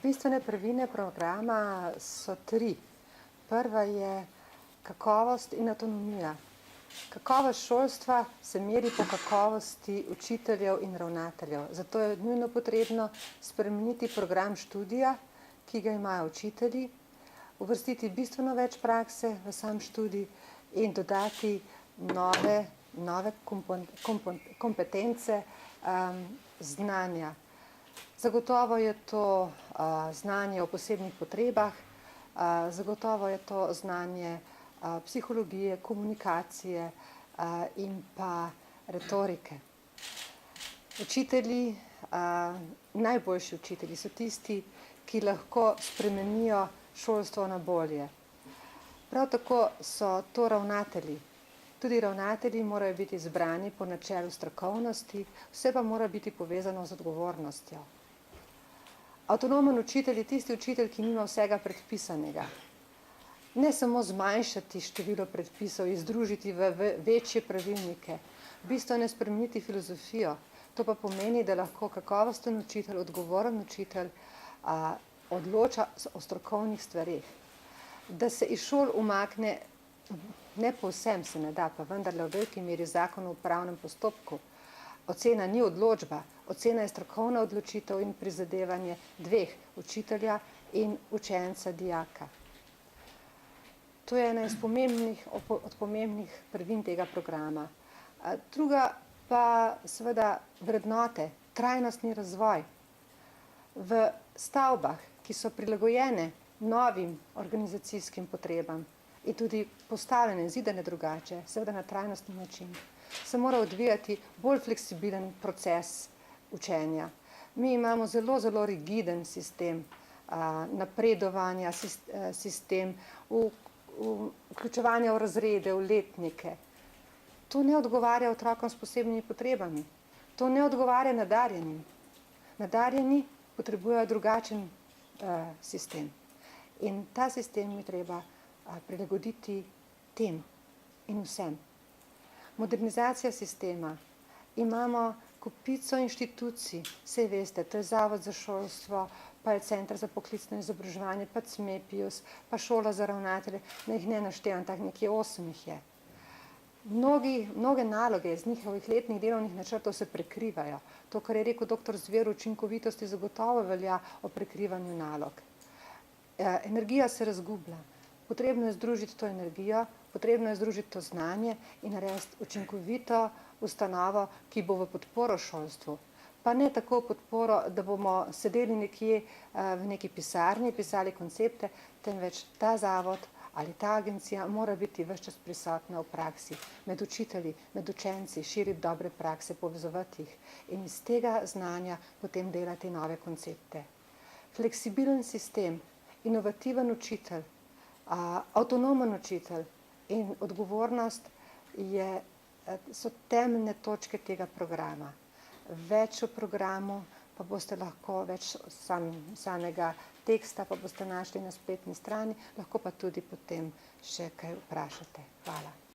Bistvene prvine programa so tri. Prva je kakovost in avtonomija. Kakovost šolstva se meri po kakovosti učiteljev in ravnateljev. Zato je nujno potrebno spremeniti program študija, ki ga imajo učitelji, uvrstiti bistveno več prakse v sam študij in dodati nove kompetence, znanja. Zagotovo je to znanje o posebnih potrebah, zagotovo je to znanje psihologije, komunikacije in pa retorike. Učitelji, najboljši učitelji so tisti, ki lahko spremenijo šolstvo na bolje. Prav tako so to ravnatelji. Tudi ravnatelji morajo biti izbrani po načelu strokovnosti, vse pa mora biti povezano z odgovornostjo. Avtonomen učitelj je tisti učitelj, ki nima vsega predpisanega. Ne samo zmanjšati število predpisov, jih združiti v večje pravilnike, bistveno je spremeniti filozofijo. To pa pomeni, da lahko kakovosten učitelj, odgovoren učitelj odloča o strokovnih stvareh. Da se iz šol umakne, ne povsem se ne da, pa vendarle v veliki meri zakon o upravnem postopku. Ocena ni odločba, ocena je strokovna odločitev in prizadevanje dveh, učitelja in učenca, dijaka. To je ena od pomembnih prvin tega programa. Druga pa seveda vrednote, trajnostni razvoj. V stavbah, ki so prilagojene novim organizacijskim potrebam in tudi postavljene, zidane drugače, seveda na trajnostni način, se mora odvijati bolj fleksibilen proces učenja. Mi imamo zelo, zelo rigiden sistem napredovanja, sistem vključevanja v razrede, v letnike. To ne odgovarja otrokom s posebnimi potrebami. To ne odgovarja nadarjenim. Nadarjeni potrebujejo drugačen sistem. In ta sistem je treba prilagoditi tem in vsem. Modernizacija sistema. Imamo kopico inštitucij, saj veste, to je Zavod za šolstvo, pa je Center za poklicno izobraževanje, pa CMEPIUS, pa Šola za ravnatelje, da jih ne naštevam, tako nekje 8 jih je. Mnoge naloge iz njihovih letnih delovnih načrtov se prekrivajo. To, kar je rekel dr. Zver, učinkovitosti zagotovo velja o prekrivanju nalog. Energija se razgublja. Potrebno je združiti to energijo, potrebno je združiti to znanje in narediti učinkovito ustanovo, ki bo v podporo šolstvu. Pa ne tako podporo, da bomo sedeli nekje v neki pisarni, pisali koncepte, temveč ta zavod ali ta agencija mora biti ves čas prisotna v praksi, med učitelji, med učenci, širiti dobre prakse, povezovati jih in iz tega znanja potem delati nove koncepte. Fleksibilen sistem, inovativen učitelj, avtonomen učitelj in odgovornost so temeljne točke tega programa. Več o programu pa boste lahko, več samega teksta pa boste našli na spletni strani, lahko pa tudi potem še kaj vprašate. Hvala.